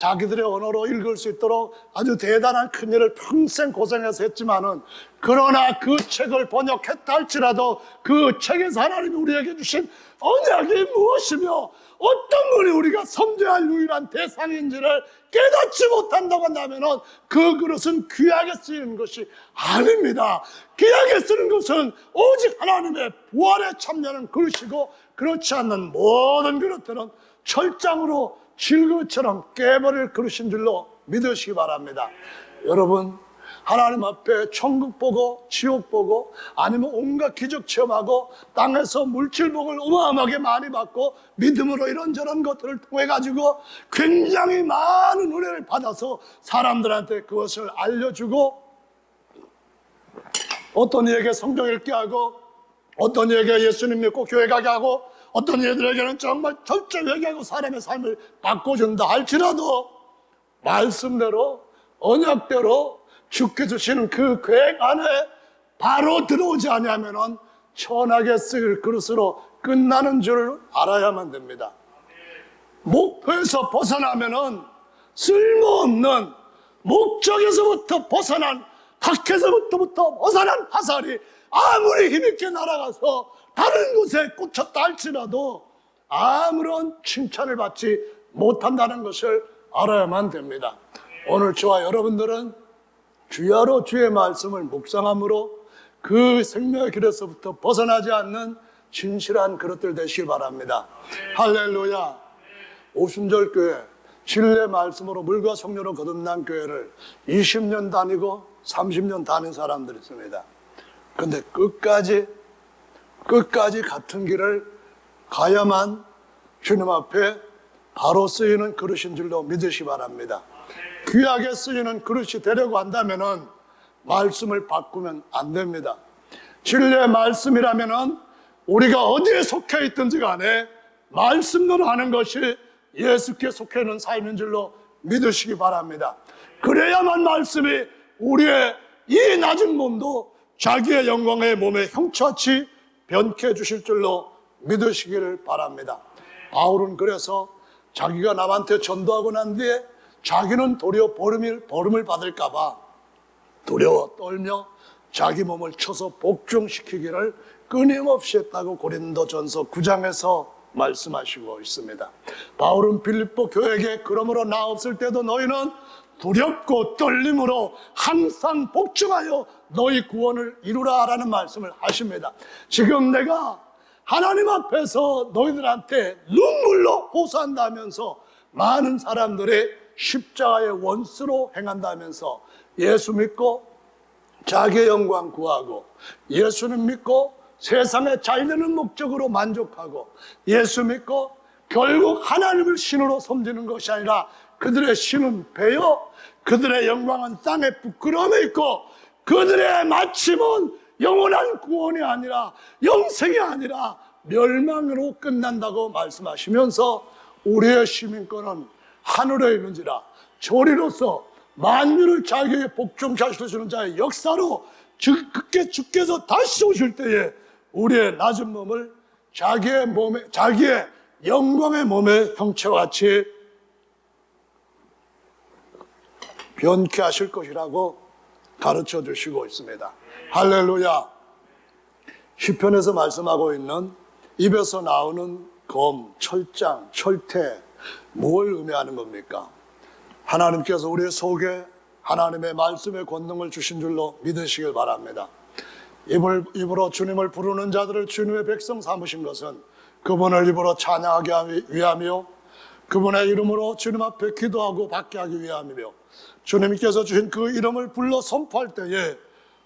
자기들의 언어로 읽을 수 있도록 아주 대단한 큰 일을 평생 고생해서 했지만은, 그러나 그 책을 번역했다 할지라도 그 책에서 하나님이 우리에게 주신 언약이 무엇이며 어떤 분이 우리가 섬겨야 할 유일한 대상인지를 깨닫지 못한다고 한다면은 그 그릇은 귀하게 쓰이는 것이 아닙니다. 귀하게 쓰는 것은 오직 하나님의 부활에 참여하는 그릇이고, 그렇지 않는 모든 그릇들은 철장으로 질그릇처럼 깨버릴 그릇인 줄로 믿으시기 바랍니다. 여러분, 하나님 앞에 천국 보고 지옥 보고 아니면 온갖 기적 체험하고 땅에서 물질복을 어마어마하게 많이 받고 믿음으로 이런저런 것들을 통해 가지고 굉장히 많은 은혜를 받아서 사람들한테 그것을 알려주고, 어떤 이에게 성경 읽게 하고, 어떤 이에게 예수님 믿고 교회 가게 하고, 어떤 이들에게는 정말 철저히 얘기하고 사람의 삶을 바꿔준다 할지라도 말씀대로 언약대로 주께 주시는 그 계획 안에 바로 들어오지 않으면 천하게 쓰일 그릇으로 끝나는 줄 알아야만 됩니다. 목표에서 벗어나면 쓸모없는, 목적에서부터 벗어난, 탁에서부터 벗어난 화살이 아무리 힘있게 날아가서 다른 곳에 꽂혔다 할지라도 아무런 칭찬을 받지 못한다는 것을 알아야만 됩니다. 오늘 저와 여러분들은 주야로 주의 말씀을 묵상함으로 그 생명의 길에서부터 벗어나지 않는 진실한 그릇들 되시길 바랍니다. 할렐루야. 오순절 교회, 진리의 말씀으로 물과 성령으로 거듭난 교회를 20년 다니고 30년 다닌 사람들이 있습니다. 근데 끝까지 같은 길을 가야만 주님 앞에 바로 쓰이는 그릇인 줄로 믿으시기 바랍니다. 귀하게 쓰이는 그릇이 되려고 한다면 말씀을 바꾸면 안 됩니다. 진리의 말씀이라면 우리가 어디에 속해 있든지 간에 말씀대로 하는 것이 예수께 속해 있는 삶인 줄로 믿으시기 바랍니다. 그래야만 말씀이 우리의 이 낮은 몸도 자기의 영광의 몸의 형체같이 변케 해주실 줄로 믿으시기를 바랍니다. 바울은 그래서 자기가 남한테 전도하고 난 뒤에 자기는 도리어 버림을 받을까봐 두려워 떨며 자기 몸을 쳐서 복종시키기를 끊임없이 했다고 고린도전서 9장에서 말씀하시고 있습니다. 바울은 빌립보 교회에게 그러므로 나 없을 때도 너희는 두렵고 떨림으로 항상 복종하여 너희 구원을 이루라 라는 말씀을 하십니다. 지금 내가 하나님 앞에서 너희들한테 눈물로 호소한다면서 많은 사람들이 십자가의 원수로 행한다면서 예수 믿고 자기의 영광 구하고, 예수는 믿고 세상에 잘되는 목적으로 만족하고, 예수 믿고 결국 하나님을 신으로 섬기는 것이 아니라 그들의 신은 배요, 그들의 영광은 땅의 부끄러움에 있고, 그들의 마침은 영원한 구원이 아니라 영생이 아니라 멸망으로 끝난다고 말씀하시면서 우리의 시민권은 하늘에 있는지라 조리로서 만유를 자기에게 복종시키시는 자의 역사로 주께서 다시 오실 때에 우리의 낮은 몸을 자기의 영광의 몸의 형체와 같이 변케 하실 것이라고 가르쳐 주시고 있습니다. 할렐루야. 시편에서 말씀하고 있는 입에서 나오는 검, 철장, 철퇴, 뭘 의미하는 겁니까? 하나님께서 우리 속에 하나님의 말씀의 권능을 주신 줄로 믿으시길 바랍니다. 입으로 주님을 부르는 자들을 주님의 백성 삼으신 것은 그분을 입으로 찬양하게 위하며 그분의 이름으로 주님 앞에 기도하고 받게 하기 위함이며, 주님께서 주신 그 이름을 불러 선포할 때에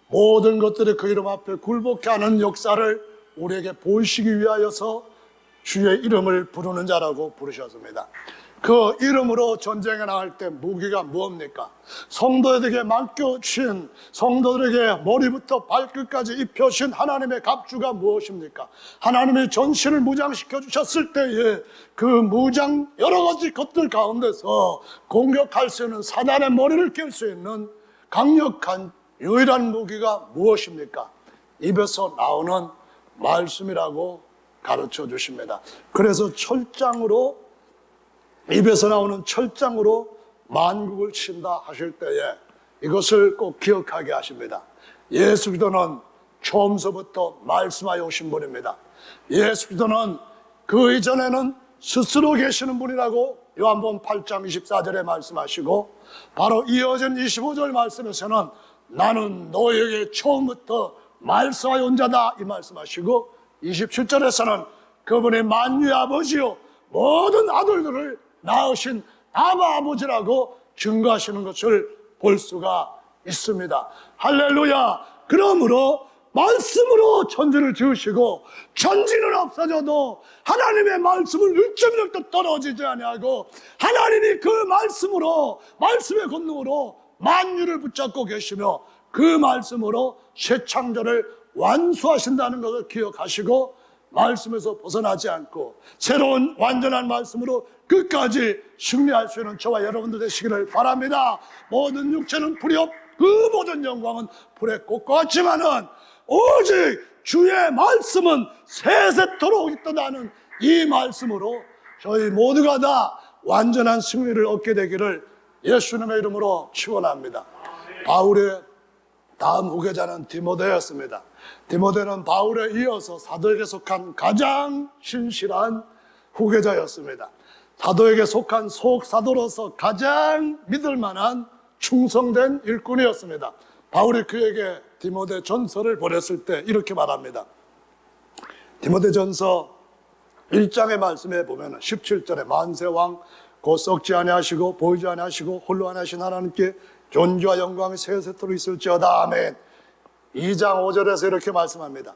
모든 것들이 그 이름 앞에 굴복케 하는 역사를 우리에게 보이시기 위하여서 주의 이름을 부르는 자라고 부르셨습니다. 그 이름으로 전쟁에 나갈 때 무기가 무엇입니까? 성도들에게 맡겨주신, 성도들에게 머리부터 발끝까지 입혀주신 하나님의 갑주가 무엇입니까? 하나님의 전신을 무장시켜 주셨을 때에 그 무장 여러 가지 것들 가운데서 공격할 수 있는, 사단의 머리를 깰 수 있는 강력한 유일한 무기가 무엇입니까? 입에서 나오는 말씀이라고 가르쳐 주십니다. 그래서 철장으로, 입에서 나오는 철장으로 만국을 친다 하실 때에 이것을 꼭 기억하게 하십니다. 예수 그리스도는 처음서부터 말씀하여 오신 분입니다. 예수 그리스도는 그 이전에는 스스로 계시는 분이라고 요한복음 8장 24절에 말씀하시고, 바로 이어진 25절 말씀에서는 나는 너에게 처음부터 말씀하여 온 자다 이 말씀하시고, 27절에서는 그분의 만유의 아버지요 모든 아들들을 낳으신 아바 아버지라고 증거하시는 것을 볼 수가 있습니다. 할렐루야. 그러므로 말씀으로 천지를 지으시고 천지는 없어져도 하나님의 말씀을 1.1도 떨어지지 아니하고 하나님이 그 말씀으로, 말씀의 권능으로 만유를 붙잡고 계시며 그 말씀으로 새 창조를 완수하신다는 것을 기억하시고, 말씀에서 벗어나지 않고 새로운 완전한 말씀으로 끝까지 승리할 수 있는 저와 여러분들 되시기를 바랍니다. 모든 육체는 불이 없, 그 모든 영광은 불의 꽃과 같지만은 오직 주의 말씀은 세세토록 있다는 이 말씀으로 저희 모두가 다 완전한 승리를 얻게 되기를 예수님의 이름으로 축원합니다. 바울의 다음 후계자는 디모데였습니다. 디모데는 바울에 이어서 사도에게 속한 가장 신실한 후계자였습니다. 사도에게 속한 속사도로서 가장 믿을 만한 충성된 일꾼이었습니다. 바울이 그에게 디모데 전서를 보냈을 때 이렇게 말합니다. 디모데 전서 1장의 말씀에 보면 17절에 만세왕 곧 썩지 아니하시고 보이지 아니하시고 홀로 아니하신 하나님께 존귀와 영광이 세세토록 있을지어다. 아멘. 2장 5절에서 이렇게 말씀합니다.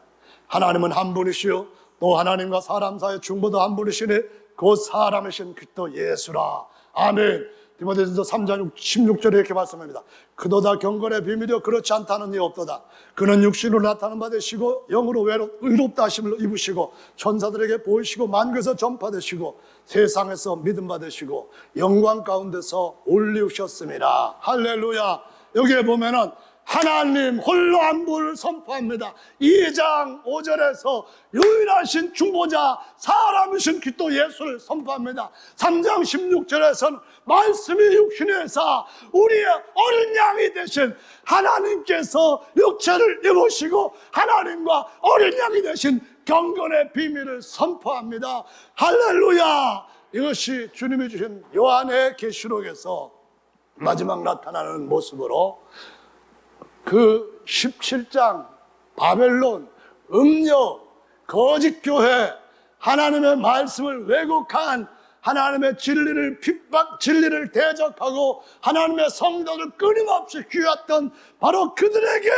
하나님은 한 분이시요 또 하나님과 사람 사이의 중보도 한 분이시니 곧 사람이신 그리스도 예수라. 아멘. 디모데전서 3장 16절에 이렇게 말씀합니다. 그도다 경건의 비밀이요 그렇지 않다는 이 없도다. 그는 육신으로 나타난 바 되시고 영으로 의롭다 하심을 입으시고 천사들에게 보이시고 만국에서 전파되시고 세상에서 믿음 받으시고 영광 가운데서 올리우셨습니다. 할렐루야. 여기에 보면은 하나님 홀로 한 분을 선포합니다. 2장 5절에서 유일하신 중보자 사람이신 그리스도 예수를 선포합니다. 3장 16절에서는 말씀이 육신에서 우리의 어린 양이 되신 하나님께서 육체를 입으시고 하나님과 어린 양이 되신 경건의 비밀을 선포합니다. 할렐루야. 이것이 주님이 주신 요한의 계시록에서 마지막 나타나는 모습으로 그 17장 바벨론, 음녀, 거짓 교회, 하나님의 말씀을 왜곡한 하나님의 진리를 진리를 대적하고 하나님의 성도를 끊임없이 귀했던 바로 그들에게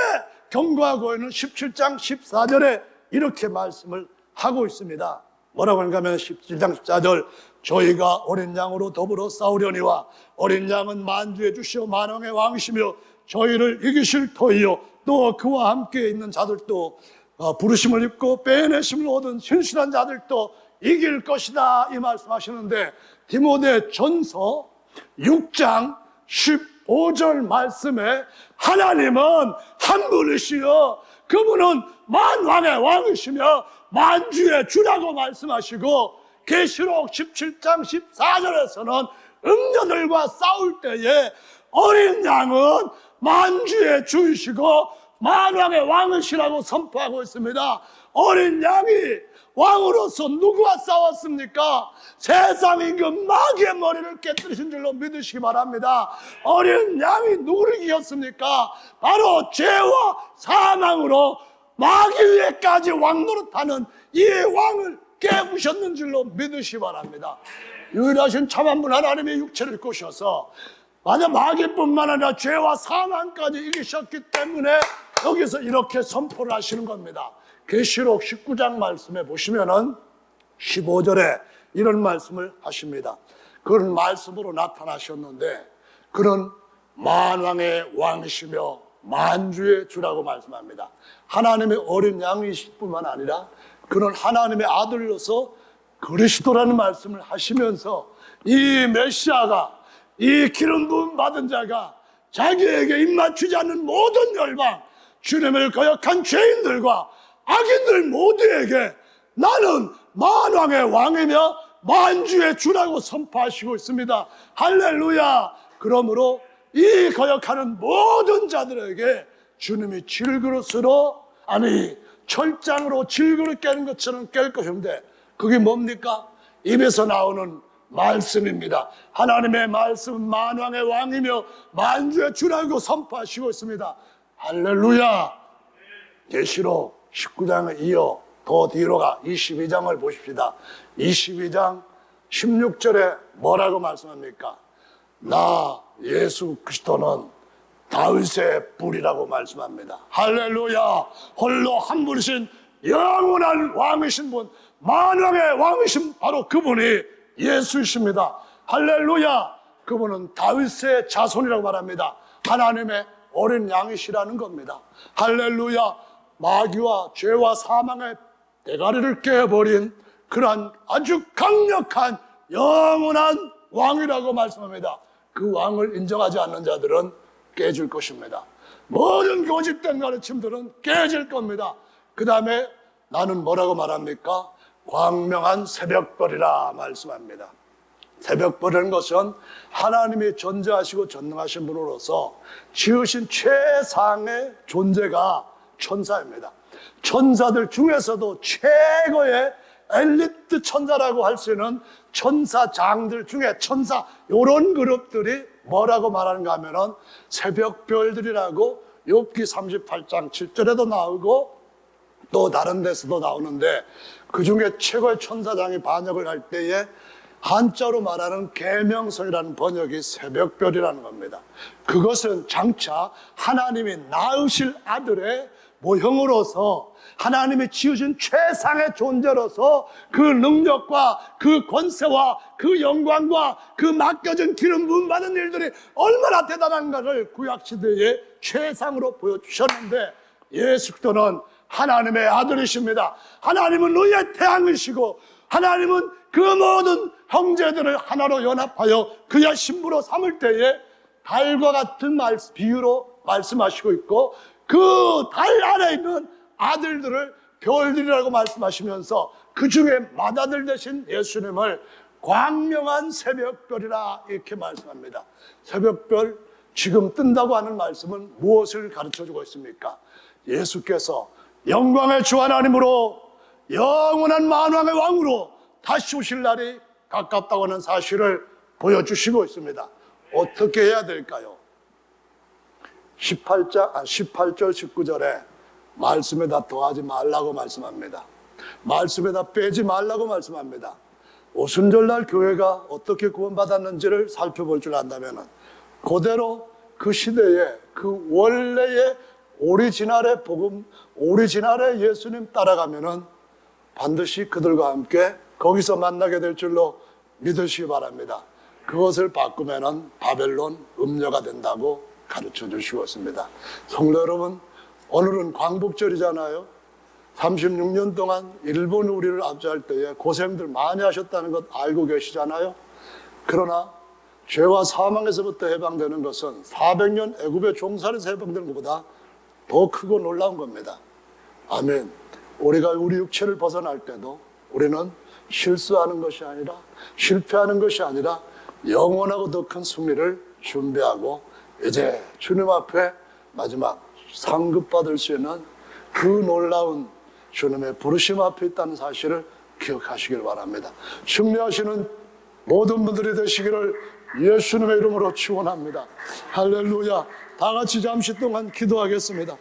경고하고 있는 17장 14절에 이렇게 말씀을 하고 있습니다. 뭐라고 하는가 하면 17장 14절 저희가 어린 양으로 더불어 싸우려니와 어린 양은 만주의 주시오 만왕의 왕이시며 저희를 이기실 터이요 또 그와 함께 있는 자들도 부르심을 입고 빼내심을 얻은 신실한 자들도 이길 것이다 이 말씀하시는데, 디모데 전서 6장 15절 말씀에 하나님은 한 분이시여 그분은 만왕의 왕이시며 만주의 주라고 말씀하시고, 계시록 17장 14절에서는 음녀들과 싸울 때에 어린 양은 만주의 주이시고 만왕의 왕이시라고 선포하고 있습니다. 어린 양이 왕으로서 누구와 싸웠습니까? 세상 임금 마귀의 머리를 깨뜨리신 줄로 믿으시기 바랍니다. 어린 양이 누구를 이겼습니까? 바로 죄와 사망으로 마귀 위에까지 왕노릇하는 이 왕을 깨부셨는 줄로 믿으시기 바랍니다. 유일하신 참 한 분 하나님의 육체를 꼬셔서 만약 마귀뿐만 아니라 죄와 사망까지 이기셨기 때문에 여기서 이렇게 선포를 하시는 겁니다. 계시록 19장 말씀에 보시면은 15절에 이런 말씀을 하십니다. 그런 말씀으로 나타나셨는데 그는 만왕의 왕이시며 만주의 주라고 말씀합니다. 하나님의 어린 양이실 뿐만 아니라 그는 하나님의 아들로서 그리스도라는 말씀을 하시면서 이 메시아가, 이 기름 부음 받은 자가 자기에게 입맞추지 않는 모든 열방, 주님을 거역한 죄인들과 악인들 모두에게 나는 만왕의 왕이며 만주의 주라고 선포하시고 있습니다. 할렐루야. 그러므로 이 거역하는 모든 자들에게 주님이 질그릇으로, 아니 철장으로 질그릇 깨는 것처럼 깰 것인데, 그게 뭡니까? 입에서 나오는 말씀입니다. 하나님의 말씀은 만왕의 왕이며 만주의 주라고 선포하시고 있습니다. 할렐루야. 계시록 19장에 이어 더 뒤로 가 22장을 보십시다. 22장 16절에 뭐라고 말씀합니까? 나 예수 그리스도는 다윗의 뿌리라고 말씀합니다. 할렐루야. 홀로 한 분이신 영원한 왕이신 분, 만왕의 왕이신 바로 그분이 예수이십니다. 할렐루야. 그분은 다윗의 자손이라고 말합니다. 하나님의 어린 양이시라는 겁니다. 할렐루야. 마귀와 죄와 사망의 대가리를 깨버린 그러한 아주 강력한 영원한 왕이라고 말씀합니다. 그 왕을 인정하지 않는 자들은 깨질 것입니다. 모든 고집된 가르침들은 깨질 겁니다. 그 다음에 나는 뭐라고 말합니까? 광명한 새벽별이라 말씀합니다. 새벽별이라는 것은 하나님이 존재하시고 전능하신 분으로서 지으신 최상의 존재가 천사입니다. 천사들 중에서도 최고의 엘리트 천사라고 할 수 있는 천사장들 중에 천사, 이런 그룹들이 뭐라고 말하는가 하면은 새벽별들이라고 욥기 38장 7절에도 나오고 또 다른 데서도 나오는데, 그 중에 최고의 천사장이 번역을 할 때에 한자로 말하는 계명성이라는 번역이 새벽별이라는 겁니다. 그것은 장차 하나님이 낳으실 아들의 모형으로서 하나님이 지으신 최상의 존재로서 그 능력과 그 권세와 그 영광과 그 맡겨진 기름 부음 받은 일들이 얼마나 대단한가를 구약시대에 최상으로 보여주셨는데, 예수 그리스도는 하나님의 아들이십니다. 하나님은 의의 태양이시고 하나님은 그 모든 형제들을 하나로 연합하여 그의 신부로 삼을 때에 달과 같은 비유로 말씀하시고 있고, 그 달 안에 있는 아들들을 별들이라고 말씀하시면서 그 중에 맏아들 되신 예수님을 광명한 새벽별이라 이렇게 말씀합니다. 새벽별, 지금 뜬다고 하는 말씀은 무엇을 가르쳐주고 있습니까? 예수께서 영광의 주 하나님으로 영원한 만왕의 왕으로 다시 오실 날이 가깝다고 하는 사실을 보여주시고 있습니다. 어떻게 해야 될까요? 18절 19절에 말씀에다 더하지 말라고 말씀합니다. 말씀에다 빼지 말라고 말씀합니다. 오순절날 교회가 어떻게 구원받았는지를 살펴볼 줄 안다면 그대로 그 시대에 그 원래의 오리지널의 복음, 오리지널의 예수님 따라가면은 반드시 그들과 함께 거기서 만나게 될 줄로 믿으시기 바랍니다. 그것을 바꾸면은 바벨론 음녀가 된다고 가르쳐 주시고 있습니다. 성도 여러분, 오늘은 광복절이잖아요. 36년 동안 일본이 우리를 압제할 때에 고생들 많이 하셨다는 것 알고 계시잖아요. 그러나 죄와 사망에서부터 해방되는 것은 400년 애굽의 종살이에서 해방되는 것보다 더 크고 놀라운 겁니다. 아멘. 우리가 우리 육체를 벗어날 때도 우리는 실수하는 것이 아니라, 실패하는 것이 아니라 영원하고 더 큰 승리를 준비하고 이제 주님 앞에 마지막 상급받을 수 있는 그 놀라운 주님의 부르심 앞에 있다는 사실을 기억하시길 바랍니다. 승리하시는 모든 분들이 되시기를 예수님의 이름으로 축원합니다. 할렐루야. 다 같이 잠시 동안 기도하겠습니다.